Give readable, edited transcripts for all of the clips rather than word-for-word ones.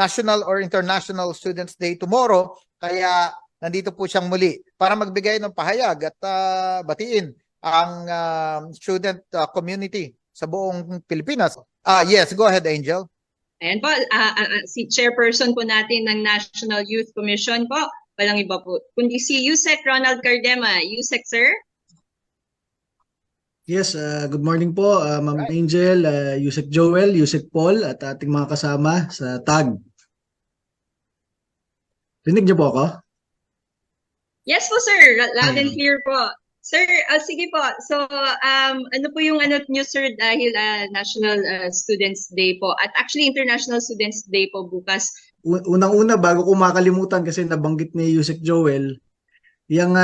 National or International Students Day tomorrow. Kaya nandito po siyang muli para magbigay ng pahayag at batiin ang student community sa buong Pilipinas. Yes, go ahead, Angel. Ayan po, si chairperson po natin ng National Youth Commission po, walang iba po, kundi si Yusek Ronald Cardema. Yusek, sir? Yes, good morning po, Ma'am Angel, Yusek Joel, Yusek Paul, at ating mga kasama sa TAG. Rinig niyo po ako? Yes po, sir. Loud and clear po. Sir, sige po. So, ano po yung ano niyo, sir, dahil National Students Day po at actually International Students Day po bukas. Unang-una, bago ko makalimutan kasi nabanggit ni Yusek Joel, yung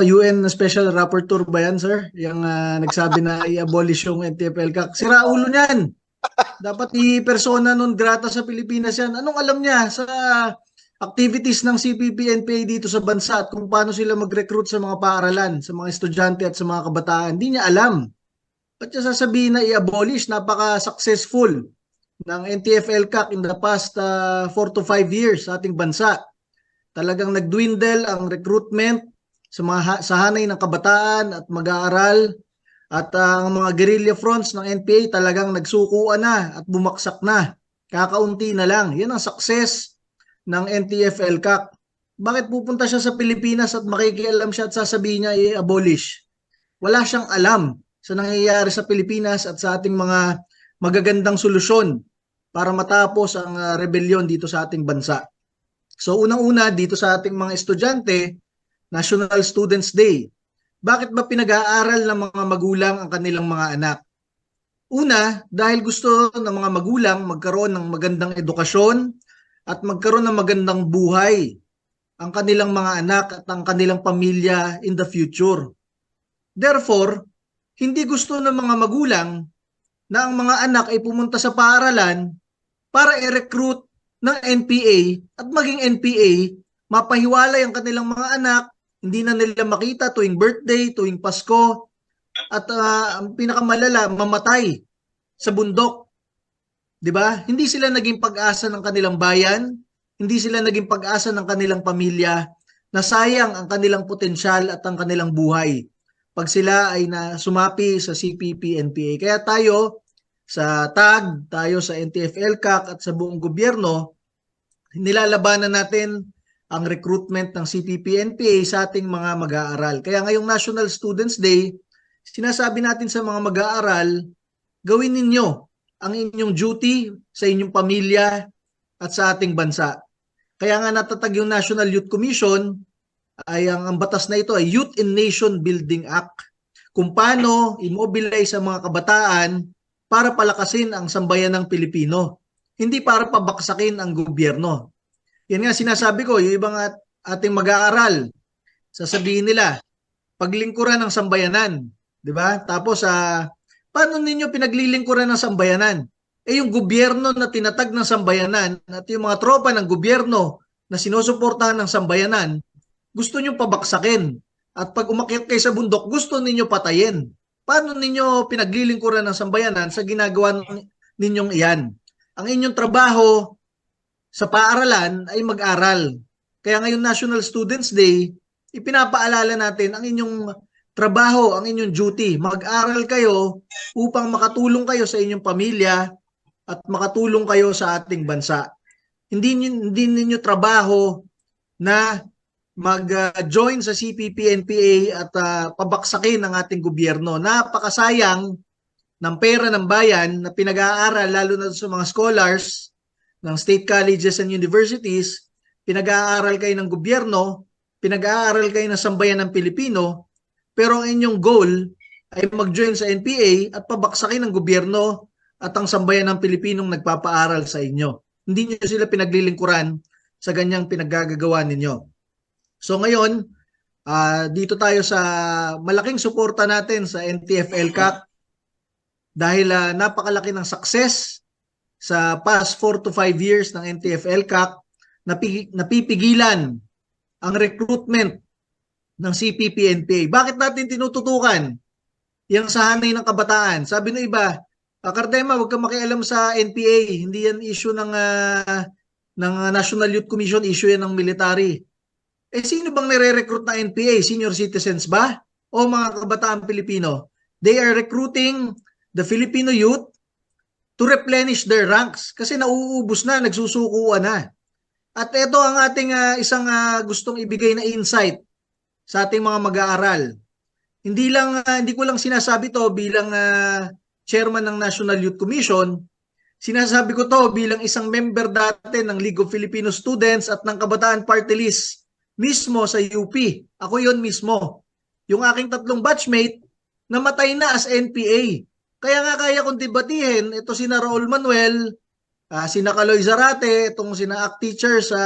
UN Special Rapporteur ba yan, sir? Yung nagsabi na i-abolish yung NTF-ELCAC. Sira ulo niyan. Dapat i-persona non grata sa Pilipinas yan. Anong alam niya sa activities ng CPP-NPA dito sa bansa at kung paano sila mag-recruit sa mga paaralan, sa mga estudyante at sa mga kabataan? Hindi niya alam. Ba't niya sasabihin na i-abolish? Napaka-successful ng NTF-ELCAC in the past 4 to 5 years sa ating bansa. Talagang nagdwindle ang recruitment sa mga hanay ng kabataan at mag-aaral at ang mga guerrilla fronts ng NPA talagang nagsukuan na at bumaksak na. Kakaunti na lang. Yan ang success ng NTF-ELCAC. Bakit pupunta siya sa Pilipinas at makikialam siya at sasabihin niya i-abolish? Wala siyang alam sa nangyayari sa Pilipinas at sa ating mga magagandang solusyon para matapos ang rebellion dito sa ating bansa. So unang-una dito sa ating mga estudyante, National Students Day. Bakit ba pinag-aaral ng mga magulang ang kanilang mga anak? Una, dahil gusto ng mga magulang magkaroon ng magandang edukasyon at magkaroon ng magandang buhay ang kanilang mga anak at ang kanilang pamilya in the future. Therefore, hindi gusto ng mga magulang na ang mga anak ay pumunta sa paaralan para i-recruit ng NPA at maging NPA, mapahiwalay ang kanilang mga anak, hindi na nila makita tuwing birthday, tuwing Pasko, at ang pinakamalala, mamatay sa bundok. 'Di ba? Hindi sila naging pag-asa ng kanilang bayan, hindi sila naging pag-asa ng kanilang pamilya, na sayang ang kanilang potensyal at ang kanilang buhay pag sila ay sumapi sa CPP-NPA. Kaya tayo sa TAG, tayo sa NTF-ELCAC at sa buong gobyerno, nilalabanan natin ang recruitment ng CPP-NPA sa ating mga mag-aaral. Kaya ngayong National Students Day, sinasabi natin sa mga mag-aaral, gawin ninyo ang inyong duty sa inyong pamilya at sa ating bansa. Kaya nga natatag yung National Youth Commission, ay ang batas na ito ay Youth in Nation Building Act. Kung paano immobilize ang mga kabataan para palakasin ang sambayanang Pilipino, hindi para pabaksakin ang gobyerno. Yan nga sinasabi ko, yung ibang ating mag-aaral, sasabihin nila, paglingkuran ng sambayanan, di ba? Tapos, paano ninyo pinaglilingkuran ng sambayanan? Yung gobyerno na tinatag ng sambayanan at yung mga tropa ng gobyerno na sinusuportahan ng sambayanan, gusto nyo pabaksakin. At pag umakyat kayo sa bundok, gusto ninyo patayin. Paano ninyo pinaglilingkuran ng sambayanan sa ginagawa ninyong iyan? Ang inyong trabaho sa paaralan ay mag-aral. Kaya ngayon National Students Day, ipinapaalala natin ang inyong trabaho, ang inyong duty. Mag-aral kayo upang makatulong kayo sa inyong pamilya at makatulong kayo sa ating bansa. Hindi ninyo trabaho na mag-join sa CPP-NPA at pabaksakin ang ating gobyerno. Napakasayang ng pera ng bayan na pinag-aaral lalo na sa mga scholars ng state colleges and universities, pinag-aaral kayo ng gobyerno, pinag-aaral kayo ng sambayan ng Pilipino, pero ang inyong goal ay mag-join sa NPA at pabaksakin ng gobyerno at ang sambayan ng Pilipinong nagpapaaral sa inyo. Hindi nyo sila pinaglilingkuran sa ganyang pinaggagawa ninyo. So ngayon, dito tayo sa malaking suporta natin sa NTF-ELCAC dahil napakalaki ng success sa past 4 to 5 years ng NTF-ELCAC, napipigilan ang recruitment ng CPP-NPA. Bakit natin tinututukan yung sa hanay ng kabataan? Sabi ng iba, Cardema, huwag kang makialam sa NPA. Hindi yan issue ng National Youth Commission, issue yan ng military. Sino bang nire-recruit ng NPA? Senior citizens ba? O mga kabataan Pilipino? They are recruiting the Filipino youth to replenish their ranks kasi nauubos na, nagsusukuan na. At ito ang ating isang gustong ibigay na insight sa ating mga mag-aaral. Hindi ko lang sinasabi to bilang chairman ng National Youth Commission. Sinasabi ko to bilang isang member dati ng League of Filipino Students at ng Kabataan Party List mismo sa UP. Ako yon mismo. Yung aking 3 batchmate namatay na as NPA. Kaya nga kaya kong debatihin ito sina Raul Manuel, sina Kaloy Zarate, itong sina ACT teacher sa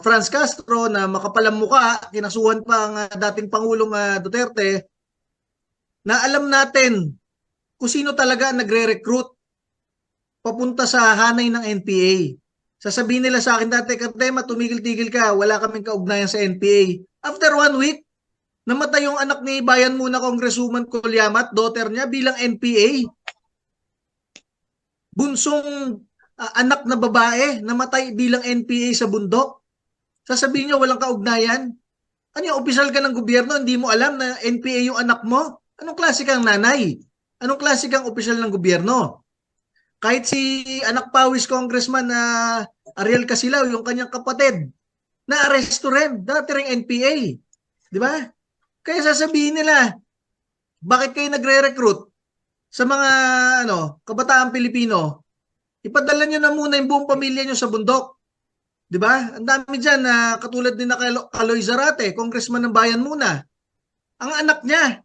Franz Castro na makapalang muka, kinasuhan pa ang dating Pangulong Duterte, na alam natin kung sino talaga nagre-recruit papunta sa hanay ng NPA. Sasabihin nila sa akin dati, Cardema, tumigil-tigil ka, wala kaming kaugnayan sa NPA. After 1 week, namatay yung anak ni Bayan Muna Congresswoman Colyamat, daughter niya, bilang NPA. Bunsong anak na babae, namatay bilang NPA sa bundok. Sasabihin niyo, walang kaugnayan. Ano yung opisyal ka ng gobyerno, hindi mo alam na NPA yung anak mo? Anong klase kang nanay? Anong klase kang opisyal ng gobyerno? Kahit si anak pawis congressman na Ariel Casilaw, yung kanyang kapatid, na-aresto rin, dati ring NPA. Di ba? Kaya sasabihin nila, bakit kayo nagre-recruit sa mga kabataan Pilipino? Ipadala nyo na muna yung buong pamilya nyo sa bundok. Di ba? Ang dami dyan na katulad din na Kaloy Zarate, congressman ng Bayan Muna. Ang anak niya,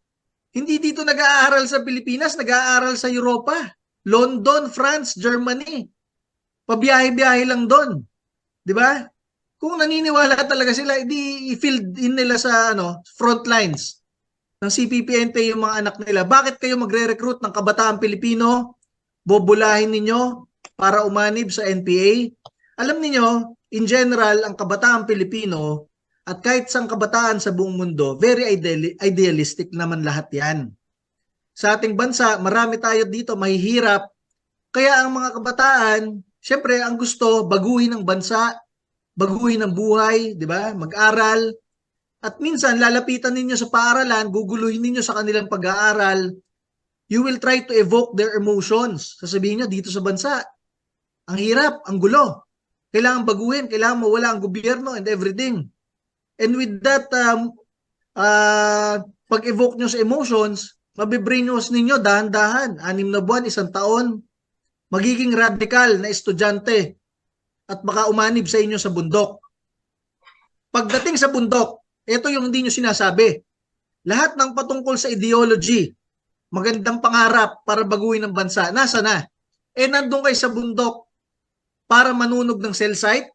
hindi dito nag-aaral sa Pilipinas, nag-aaral sa Europa. London, France, Germany. Pabiyahe-biyahe lang doon. Di ba? Kung naniniwala talaga sila, i-field in nila sa front lines ng CPP-NPA yung mga anak nila. Bakit kayo magre-recruit ng kabataan Pilipino? Bobulahin ninyo para umanib sa NPA? Alam niyo, in general, ang kabataan Pilipino at kahit sang kabataan sa buong mundo, very idealistic naman lahat yan. Sa ating bansa, marami tayo dito mahihirap. Kaya ang mga kabataan, syempre ang gusto, baguhin ang bansa, baguhin ang buhay, di ba? Mag-aral. At minsan, lalapitan ninyo sa paaralan, guguluhin ninyo sa kanilang pag-aaral. You will try to evoke their emotions. Sasabihin nyo, dito sa bansa, ang hirap, ang gulo. Kailangan baguhin, kailangan mawala ang gobyerno and everything. And with that, pag-evoke nyo sa emotions, mabibrainwash ninyo dahan-dahan, 6 na buwan, 1 taon, magiging radikal na estudyante at baka umanib sa inyo sa bundok. Pagdating sa bundok, ito yung hindi nyo sinasabi. Lahat ng patungkol sa ideology, magandang pangarap para baguhin ang bansa, nasa na? Nandun kayo sa bundok para manunog ng cell site,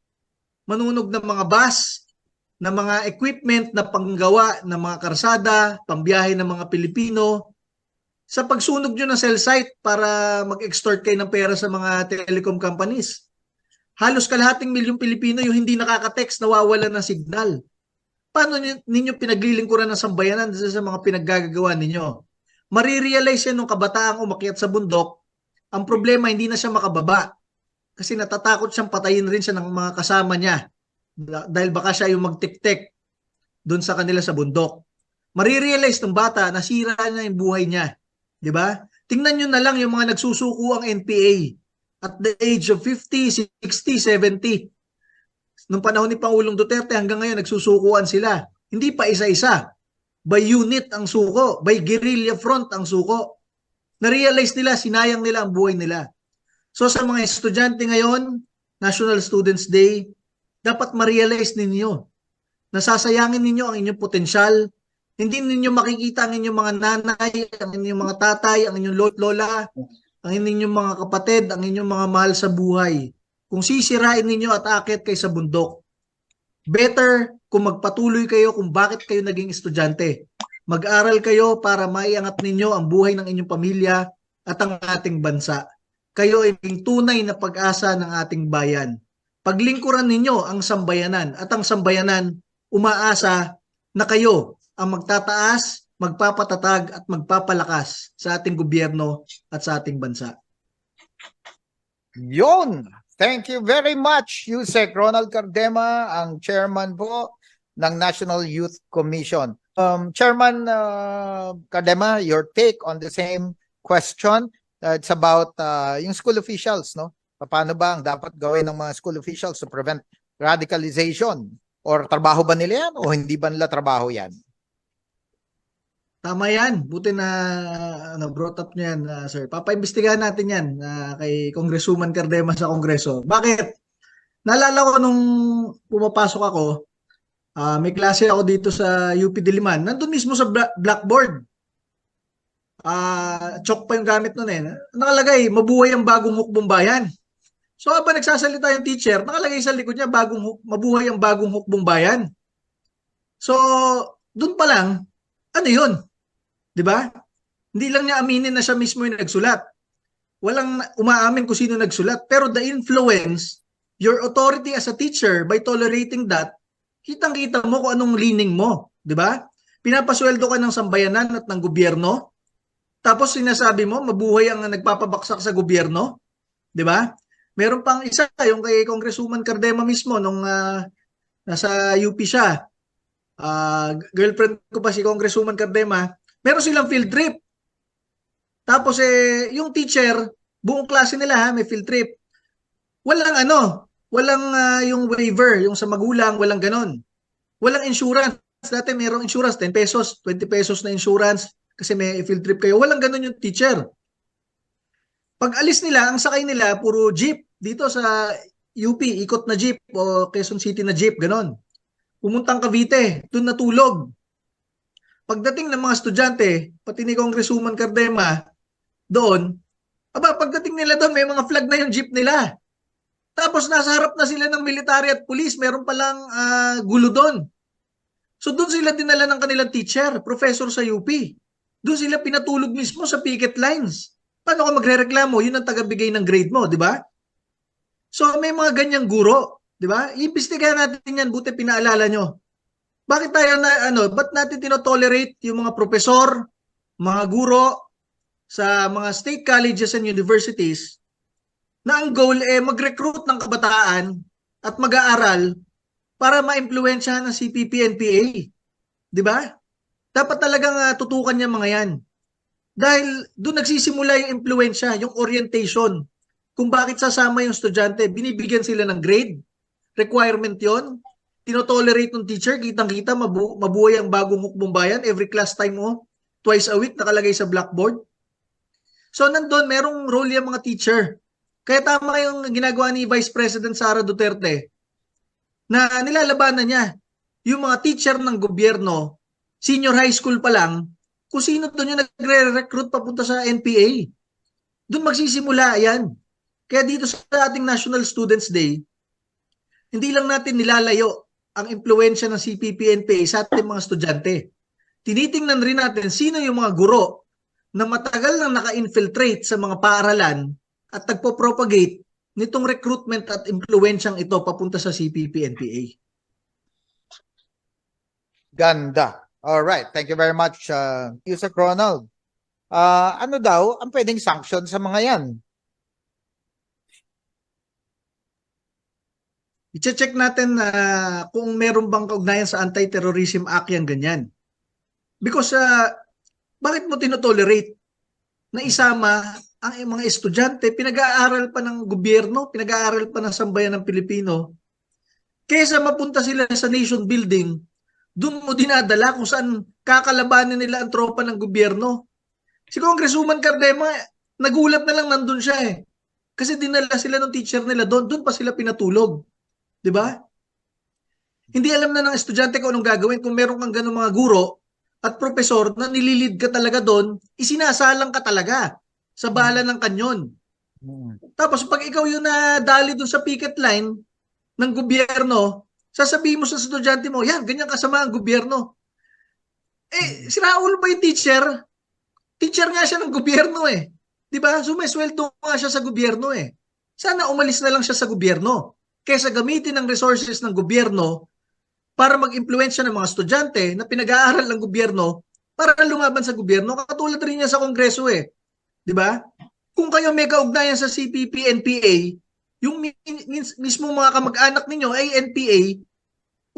manunog ng mga bus, ng mga equipment na panggawa ng mga karsada, pambiyahe ng mga Pilipino, sa pagsunog nyo ng cell site para mag-extort kayo ng pera sa mga telecom companies. Halos kalahating milyong Pilipino yung hindi nakaka-text, nawawala ng signal. Paano ninyo pinaglilingkuran ng sambayanan sa mga pinaggagawa ninyo? Marirealize yan nung kabataang umakyat sa bundok, ang problema hindi na siya makababa. Kasi natatakot siyang patayin rin siya ng mga kasama niya. Dahil baka siya yung magtik-tik doon sa kanila sa bundok. Marirealize ng bata, nasira na yung buhay niya. Diba? Tingnan nyo na lang yung mga nagsusuko ang NPA at the age of 50, 60, 70. Nung panahon ni Pangulong Duterte hanggang ngayon nagsusukuan sila. Hindi pa isa-isa. By unit ang suko. By guerrilla front ang suko. Na-realize nila, sinayang nila ang buhay nila. So sa mga estudyante ngayon, National Students Day, dapat ma-realize ninyo. Nasasayangin ninyo ang inyong potensyal. Hindi ninyo makikita ang inyong mga nanay, ang inyong mga tatay, ang inyong lola, ang inyong mga kapatid, ang inyong mga mahal sa buhay. Kung sisirain ninyo at aakyat kayo sa bundok, better kung magpatuloy kayo kung bakit kayo naging estudyante. Mag-aral kayo para maiangat ninyo ang buhay ng inyong pamilya at ang ating bansa. Kayo ay tunay na pag-asa ng ating bayan. Paglingkuran ninyo ang sambayanan at ang sambayanan umaasa na kayo ang magtataas, magpapatatag at magpapalakas sa ating gobyerno at sa ating bansa. Yun! Thank you very much, Yusek Ronald Cardema, ang chairman po ng National Youth Commission. Chairman Cardema, your take on the same question. It's about yung school officials, no? Paano ba ang dapat gawin ng mga school officials to prevent radicalization? Or trabaho ba nila yan o hindi ba nila trabaho yan? Tama yan. Buti na brought up niyo yan, sir. Papaimbestigahan natin yan kay Congresswoman Cardema sa Kongreso. Bakit? Naalala ko nung pumapasok ako, may klase ako dito sa UP Diliman. Nandun mismo sa blackboard. Chalk pa yung gamit nun eh. Nakalagay, mabuhay ang bagong hukbong bayan. So habang nagsasalita yung teacher, nakalagay sa likod niya, mabuhay ang bagong hukbong bayan. So, dun pa lang, ano yun? 'Di ba? Hindi lang niya aminin na siya mismo yung nagsulat. Walang umaamin kung sino nagsulat. Pero the influence, your authority as a teacher, by tolerating that, kitang-kita mo kung anong leaning mo. 'Di ba? Pinapasweldo ka ng sambayanan at ng gobyerno. Tapos sinasabi mo, mabuhay ang nagpapabaksak sa gobyerno. 'Di ba? Meron pang isa, yung kay Congresswoman Cardema mismo, nung nasa UP siya. Girlfriend ko pa si Congresswoman Cardema, meron silang field trip. Tapos yung teacher, buong klase nila may field trip. Walang yung waiver, yung sa magulang, walang ganon. Walang insurance. Dati merong insurance, 10 pesos, 20 pesos na insurance kasi may field trip kayo. Walang ganon yung teacher. Pag alis nila, ang sakay nila, puro jeep. Dito sa UP, ikot na jeep o Quezon City na jeep, ganon. Pumuntang Cavite, doon natulog. Pagdating ng mga estudyante, pati ni Congresswoman Cardema, doon, pagdating nila doon, may mga flag na yung jeep nila. Tapos nasa harap na sila ng military at police, meron palang gulo doon. So doon sila dinala ng kanilang teacher, professor sa UP. Doon sila pinatulog mismo sa picket lines. Paano ka magrereklamo? Yun ang tagabigay ng grade mo, di ba? So may mga ganyang guro, di ba? Iimbestigahan natin yan, buti pinaalala nyo. Bakit tayo ba't natin tinotolerate yung mga profesor, mga guro sa mga state colleges and universities na ang goal mag-recruit ng kabataan at mag-aaral para ma-impluwensyahan ng CPP-NPA, di ba? Dapat talagang tutukan niya mga yan. Dahil doon nagsisimula yung impluwensya, yung orientation. Kung bakit sasama yung estudyante, binibigyan sila ng grade, requirement yon, tinotolerate ng teacher, kitang-kita, mabuhay ang bagong hukbong bayan, every class time mo, twice a week, nakalagay sa blackboard. So nandun, merong role yung mga teacher. Kaya tama yung ginagawa ni Vice President Sara Duterte, na nilalabanan niya yung mga teacher ng gobyerno, senior high school pa lang, kung sino doon yung nagre-recruit papunta sa NPA. Doon magsisimula yan. Kaya dito sa ating National Students Day, hindi lang natin nilalayo ang impluensya ng CPP-NPA sa ating mga estudyante. Tinitingnan rin natin sino yung mga guro na matagal nang naka-infiltrate sa mga paaralan at nagpo-propagate nitong recruitment at impluensyang ito papunta sa CPP-NPA. Ganda. All right. Thank you very much, Yusek Ronald. Ano daw ang pwedeng sanction sa mga yan? I-check natin kung meron bang kaugnayan sa Anti-Terrorism Act yan ganyan. Because bakit mo tinotolerate na isama ang mga estudyante, pinag-aaral pa ng gobyerno, pinag-aaral pa ng sambayan ng Pilipino, kaysa mapunta sila sa nation building, doon mo dinadala kung saan kakalabanin nila ang tropa ng gobyerno. Si Congresswoman Cardema, nagulat na lang nandun siya eh. Kasi dinala sila ng teacher nila doon pa sila pinatulog. 'Di ba? Hindi alam na ng estudyante kung anong gagawin kung meron kang ganung mga guro at profesor na nililid ka talaga doon, isinasalang ka talaga sa bala ng kanyon. Tapos pag ikaw yung nadali doon sa picket line ng gobyerno, sasabihin mo sa estudyante mo, yan, ganyan kasama ang gobyerno. Si Raul ba yung teacher? Teacher nga siya ng gobyerno eh. Di ba? So may sweldo nga siya sa gobyerno eh. Sana umalis na lang siya sa gobyerno kaysa gamitin ang resources ng gobyerno para mag-impluwensya ng mga estudyante na pinag-aaral ng gobyerno para lumaban sa gobyerno. Katulad rin yan sa Kongreso eh. 'Di ba? Kung kayo may kaugnayan sa CPP, NPA, yung mismo mga kamag-anak ninyo ay NPA,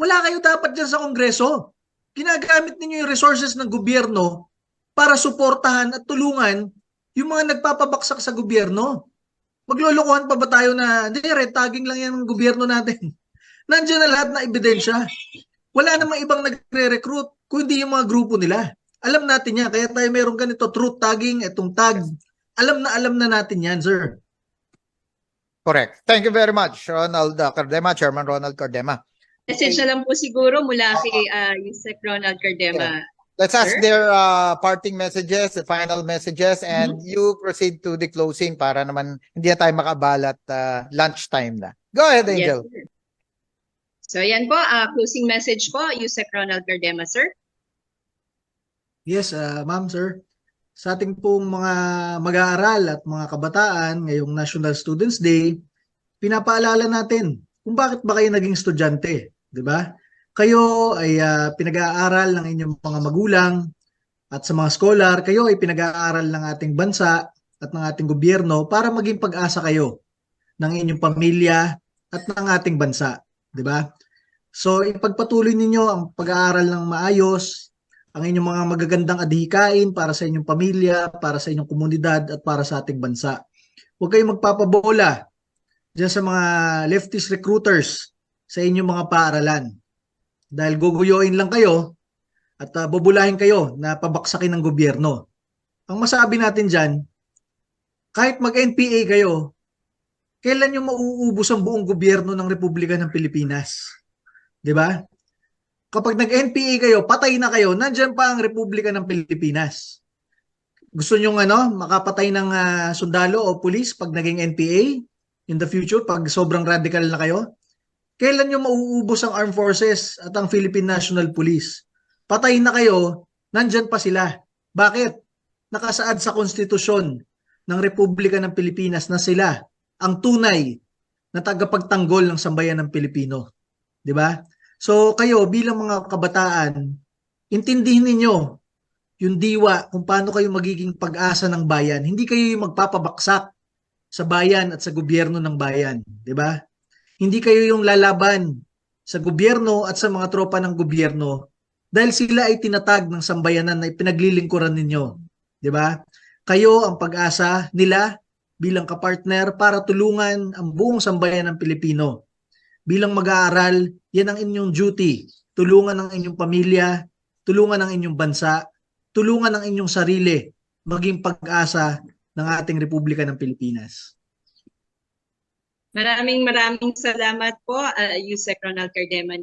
wala kayo dapat dyan sa Kongreso. Ginagamit ninyo yung resources ng gobyerno para suportahan at tulungan yung mga nagpapabaksak sa gobyerno. Maglolokohan pa ba tayo na, hindi, red tagging lang yan ng gobyerno natin. Nandiyan na lahat na ebidensya. Wala namang ibang nagre-recruit, kundi yung mga grupo nila. Alam natin yan, kaya tayo mayroong ganito, truth tagging, itong tag. Alam na natin yan, sir. Correct. Thank you very much, Ronald Cardema, Chairman Ronald Cardema. Message na lang po siguro mula kay Yusek Ronald Cardema. Let's ask Sir? their parting messages, the final messages, and you proceed to the closing para naman hindi na tayo makabalat lunchtime na. Go ahead, Angel. Yes, sir. So yan po, closing message po, Yusek Ronald Cardema, sir. Yes, ma'am, sir. Sa ating pong mga mag-aaral at mga kabataan ngayong National Students Day, pinapaalala natin kung bakit ba kayo naging estudyante, 'di ba? Kayo ay pinag-aaral ng inyong mga magulang at sa mga scholar, kayo ay pinag-aaral ng ating bansa at ng ating gobyerno para maging pag-asa kayo ng inyong pamilya at ng ating bansa, 'di ba? So ipagpatuloy ninyo ang pag-aaral ng maayos, ang inyong mga magagandang adhikain para sa inyong pamilya, para sa inyong komunidad at para sa ating bansa. Huwag kayong magpapabola diyan sa mga leftist recruiters sa inyong mga paaralan. Dahil guguyoin lang kayo at bubulahin kayo na pabaksakin ng gobyerno. Ang masabi natin dyan, kahit mag-NPA kayo, kailan nyo mauubos ang buong gobyerno ng Republika ng Pilipinas? 'Di ba? Kapag nag-NPA kayo, patay na kayo, nandyan pa ang Republika ng Pilipinas. Gusto nyo makapatay ng sundalo o pulis pag naging NPA in the future, pag sobrang radical na kayo? Kailan nyo mauubos ang armed forces at ang Philippine National Police? Patay na kayo, nandyan pa sila. Bakit? Nakasaad sa konstitusyon ng Republika ng Pilipinas na sila ang tunay na tagapagtanggol ng sambayan ng Pilipino. 'Di ba? So kayo bilang mga kabataan, intindihin ninyo yung diwa kung paano kayo magiging pag-asa ng bayan. Hindi kayo yung magpapabaksak sa bayan at sa gobyerno ng bayan, 'di ba? Hindi kayo yung lalaban sa gobyerno at sa mga tropa ng gobyerno dahil sila ay tinatag ng sambayanan na ipinaglilingkuran ninyo. 'Di ba? Kayo ang pag-asa nila bilang kapartner para tulungan ang buong sambayan ng Pilipino. Bilang mag-aaral, yan ang inyong duty. Tulungan ang inyong pamilya, tulungan ang inyong bansa, tulungan ang inyong sarili maging pag-asa ng ating Republika ng Pilipinas. Maraming salamat po, Yusek Ronald Cardema.